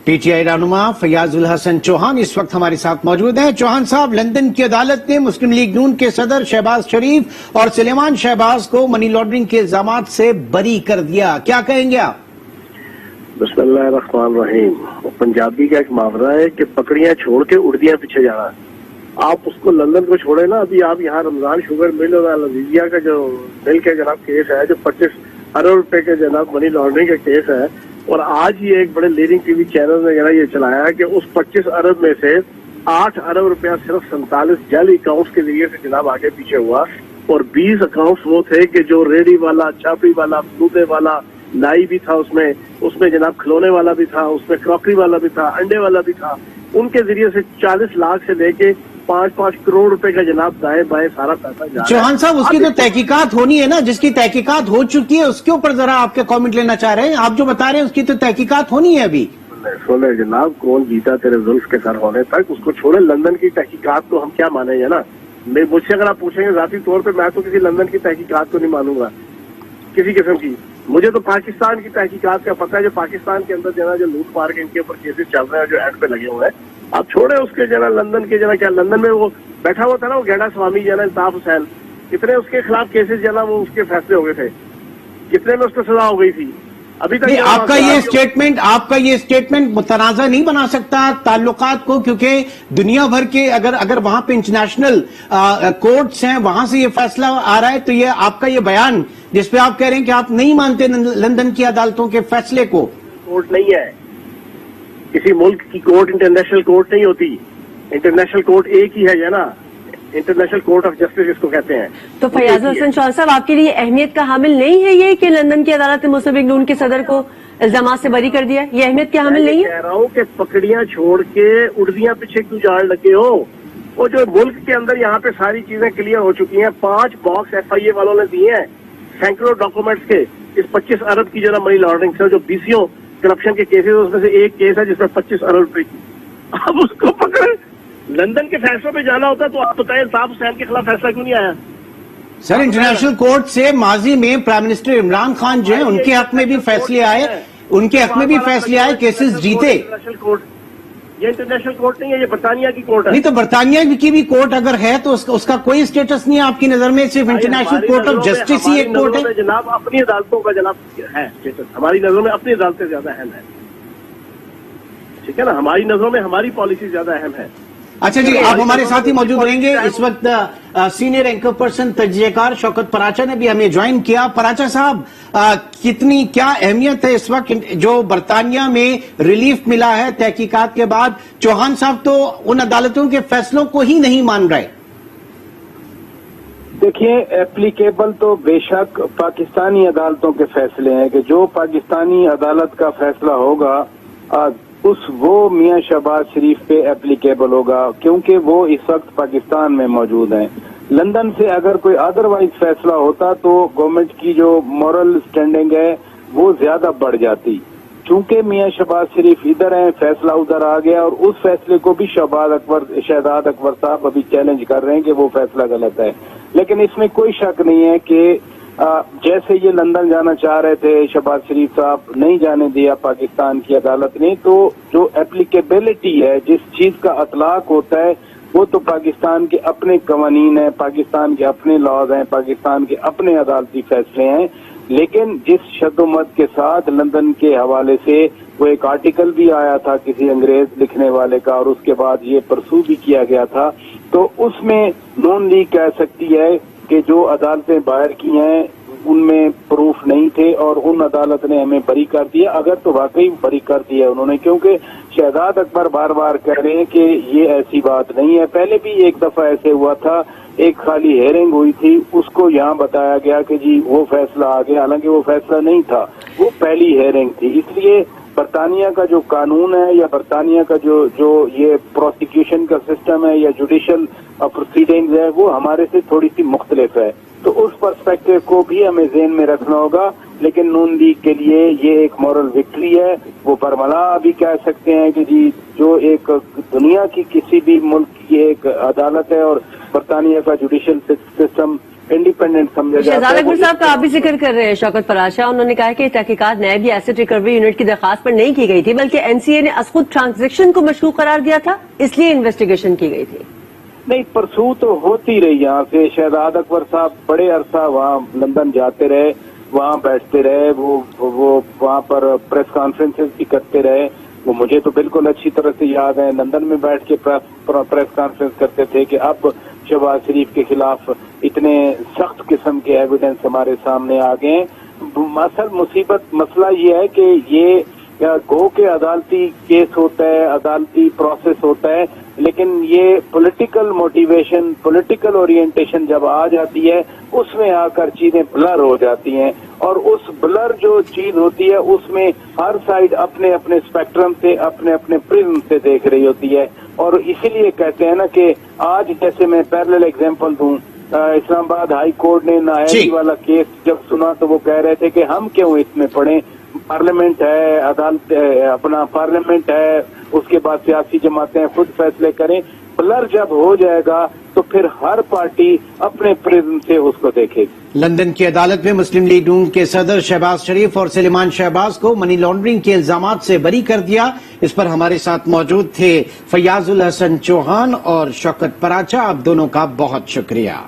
PTI रहनुमा फयाजुल हसन चौहान इस वक्त हमारे साथ मौजूद हैं। चौहान साहब, लंदन की अदालत ने मुस्लिम लीग नून के सदर शहबाज शरीफ और सुलेमान शहबाज को मनी लॉन्ड्रिंग के इल्जामात से बरी कर दिया, क्या कहेंगे आप? बिस्मिल्लाहिर्रहमानिर्रहीम। पंजाबी का एक मुहावरा है कि पकड़ियां छोड़ के उड़दियां पीछे जाना। आप उसको लंदन को छोड़े ना, अभी आप यहाँ रमजान शुगर मिल और लजीजिया का जो मिल के जनाब केस है, जो 25 अरब रुपए के जनाब मनी लॉन्ड्रिंग का केस है, और आज ये एक बड़े लीडिंग टीवी चैनल ने ये चलाया है कि उस 25 अरब में से 8 अरब रुपया सिर्फ 47 जाली अकाउंट्स के जरिए से जनाब आगे पीछे हुआ, और 20 अकाउंट्स वो थे कि जो रेडी वाला, चापड़ी वाला, दूधे वाला, नाई भी था, उसमें जनाब खिलौने वाला भी था, उसमें क्रॉकरी वाला भी था, अंडे वाला भी था, उनके जरिए से 40 लाख से लेके 5-5 करोड़ रुपए का जनाब दाएं बाएं सारा पैसा जा रहा है। चौहान साहब, उसकी तो तहकीकात होनी है ना, जिसकी तहकीकात हो चुकी है उसके ऊपर जरा आपके कमेंट लेना चाह रहे हैं। आप जो बता रहे हैं उसकी तो तहकीकात होनी है अभी। सुने जनाब, कौन जीता तेरे जुल्फ के सर होने तक, उसको छोड़े। लंदन की तहकीकात तो हम क्या मानेंगे ना। मुझसे अगर आप पूछेंगे जाती तौर पे, मैं तो किसी लंदन की तहकीकात को नहीं मानूंगा किसी किस्म की। मुझे तो पाकिस्तान की तहकीकात का पता है, जो पाकिस्तान के अंदर जना जो लूट मार के इनके ऊपर केसेस चल रहे हैं, जो एड पे लगे हुए हैं। आप छोड़े उसके जना लंदन के जना, क्या लंदन में वो बैठा हुआ था ना, वो गेंडा स्वामी जना इल्ताफ हुसैन, कितने उसके खिलाफ केसेस जना वो उसके फैसले हो गए थे, कितने में उसको सजा हो गई थी अभी तक। आपका ये स्टेटमेंट मुतनाज़ा नहीं बना सकता ताल्लुकात को, क्योंकि दुनिया भर के अगर वहां पे इंटरनेशनल कोर्ट्स हैं, वहां से ये फैसला आ रहा है, तो ये आपका ये बयान जिसपे आप कह रहे हैं कि आप नहीं मानते लंदन की अदालतों के फैसले को। कोर्ट नहीं है, किसी मुल्क की कोर्ट इंटरनेशनल कोर्ट नहीं होती। इंटरनेशनल कोर्ट एक ही है ना, इंटरनेशनल कोर्ट ऑफ जस्टिस इसको कहते हैं। तो फयाजुल हसन चौहान साहब, आपके लिए अहमियत का हामिल नहीं है ये कि लंदन की अदालत ने मुस्लिम लीग नून के सदर को इल्जामात से बरी कर दिया? ये अहमियत का हामिल नहीं है? कह रहा हूँ कि पकड़ियां छोड़ के उड़दियां पीछे क्यों जाने लगे हो। वो जो मुल्क के अंदर यहाँ पे सारी चीजें क्लियर हो चुकी हैं। 5 बॉक्स FIA वालों ने दिए हैं, सैकड़ों डॉक्यूमेंट्स के, इस 25 अरब की जरा मनी लॉन्ड्रिंग से, जो BCO करप्शन के केसेस, उसमें से एक केस है जिसमें 25 अरब रुपए की। अब उसको पकड़ लंदन के फैसलों पे जाना होता तो आप बताएं, इल्ताफ हुसैन के खिलाफ फैसला क्यों नहीं आया? सर, इंटरनेशनल कोर्ट से माजी में प्राइम मिनिस्टर इमरान खान जो है, उनके हक में भी फैसले आए, केसेस जीते। ये इंटरनेशनल कोर्ट नहीं है, ये बरतानिया की कोर्ट है। नहीं तो बरतानिया की भी कोर्ट अगर है तो उसका कोई स्टेटस नहीं है आपकी नजर में? सिर्फ इंटरनेशनल कोर्ट ऑफ जस्टिस ही एक कोर्ट है जनाब। अपनी अदालतों का जनाब है स्टेटस, हमारी नजरों में अपनी अदालतें ज्यादा अहम है, ठीक है ना। हमारी नजरों में हमारी पॉलिसी ज्यादा अहम है। अच्छा जी, आप हमारे साथ ही मौजूद रहेंगे। इस वक्त सीनियर एंकर पर्सन तजज़ियाकार शौकत पराचा ने भी हमें ज्वाइन किया। पराचा साहब, क्या अहमियत है इस वक्त जो बरतानिया में रिलीफ मिला है तहकीकात के बाद? चौहान साहब तो उन अदालतों के फैसलों को ही नहीं मान रहे। देखिए, एप्लीकेबल तो बेशक पाकिस्तानी अदालतों के फैसले हैं कि जो पाकिस्तानी अदालत का फैसला होगा वो मियां शहबाज शरीफ पे एप्लीकेबल होगा, क्योंकि वो इस वक्त पाकिस्तान में मौजूद हैं। लंदन से अगर कोई अदरवाइज फैसला होता तो गवर्नमेंट की जो मॉरल स्टैंडिंग है वो ज्यादा बढ़ जाती। चूंकि मियां शहबाज शरीफ इधर हैं, फैसला उधर आ गया, और उस फैसले को भी शहजाद अकबर साहब अभी चैलेंज कर रहे हैं कि वो फैसला गलत है। लेकिन इसमें कोई शक नहीं है कि जैसे ये लंदन जाना चाह रहे थे शहबाज शरीफ साहब, नहीं जाने दिया पाकिस्तान की अदालत ने, तो जो एप्लीकेबिलिटी है, जिस चीज का अतलाक होता है, वो तो पाकिस्तान के अपने कवानीन हैं, पाकिस्तान के अपने लॉज हैं, पाकिस्तान के अपने अदालती फैसले हैं। लेकिन जिस शद्दोमत के साथ लंदन के हवाले से वो एक आर्टिकल भी आया था किसी अंग्रेज लिखने वाले का, और उसके बाद ये परसू भी किया गया था, तो उसमें नून लीग कह सकती है कि जो अदालतें बाहर की हैं उनमें प्रूफ नहीं थे और उन अदालत ने हमें बरी कर दिया। अगर तो वाकई बरी कर दिया उन्होंने, क्योंकि शहजाद अकबर बार बार कह रहे हैं कि ये ऐसी बात नहीं है। पहले भी एक दफा ऐसे हुआ था, एक खाली हेयरिंग हुई थी, उसको यहाँ बताया गया कि जी वो फैसला आ गया, हालांकि वो फैसला नहीं था, वो पहली हेयरिंग थी। इसलिए बरतानिया का जो कानून है या बरतानिया का जो ये प्रोसिक्यूशन का सिस्टम है या जुडिशल प्रोसीडिंग्स है, वो हमारे से थोड़ी सी मुख्तलिफ है। तो उस पर्सपेक्टिव को भी हमें ज़हन में रखना होगा। लेकिन नून लीग के लिए ये एक मॉरल विक्ट्री है। वो बरमला अभी कह सकते हैं कि जी जो एक दुनिया की किसी भी मुल्क की एक अदालत है और बरतानिया का जुडिशल सिस्टम इंडिपेंडेंट समझा जाता शहजाद है। अकबर साहब का आप भी जिक्र कर रहे हैं शौकत पराशा, उन्होंने कहा कि तहकीकात नैब या एसेट रिकवरी यूनिट की दरखास्त पर नहीं की गई थी बल्कि एनसीए ने खुद ट्रांजैक्शन को मशकूक करार दिया था, इसलिए इन्वेस्टिगेशन की गई थी। नहीं, परसू तो होती रही यहाँ से। शहजाद अकबर साहब बड़े अरसा वहाँ लंदन जाते रहे, वहाँ बैठते रहे, वो वहाँ पर प्रेस कॉन्फ्रेंसेस भी करते रहे। वो मुझे तो बिल्कुल अच्छी तरह से याद है, लंदन में बैठ के प्रेस कॉन्फ्रेंस करते थे कि अब शहबाज शरीफ के खिलाफ इतने सख्त किस्म के एविडेंस हमारे सामने आ गए हैं। असल मुसीबत मसला ये है कि ये गो के अदालती केस होता है, अदालती प्रोसेस होता है, लेकिन ये पॉलिटिकल मोटिवेशन, पॉलिटिकल ओरिएंटेशन जब आ जाती है उसमें आकर चीजें ब्लर हो जाती हैं, और उस ब्लर जो चीज होती है उसमें हर साइड अपने अपने स्पेक्ट्रम से, अपने अपने प्रिज्म से देख रही होती है। और इसीलिए कहते हैं ना कि आज जैसे मैं पैरेलल एग्जांपल दूं, इस्लामाबाद हाई कोर्ट ने नायरी वाला केस जब सुना तो वो कह रहे थे कि हम क्यों इसमें पड़े, पार्लियामेंट है, अदालत अपना पार्लियामेंट है, उसके बाद सियासी जमातें खुद फैसले करें। ब्लर जब हो जाएगा तो फिर हर पार्टी अपने प्रिज्म से उसको देखेगी। लंदन की अदालत में मुस्लिम लीग नून के सदर शहबाज शरीफ और सलेमान शहबाज को मनी लॉन्ड्रिंग के इल्जामात से बरी कर दिया। इस पर हमारे साथ मौजूद थे फयाजुल हसन चौहान और शौकत पराचा। आप दोनों का बहुत शुक्रिया।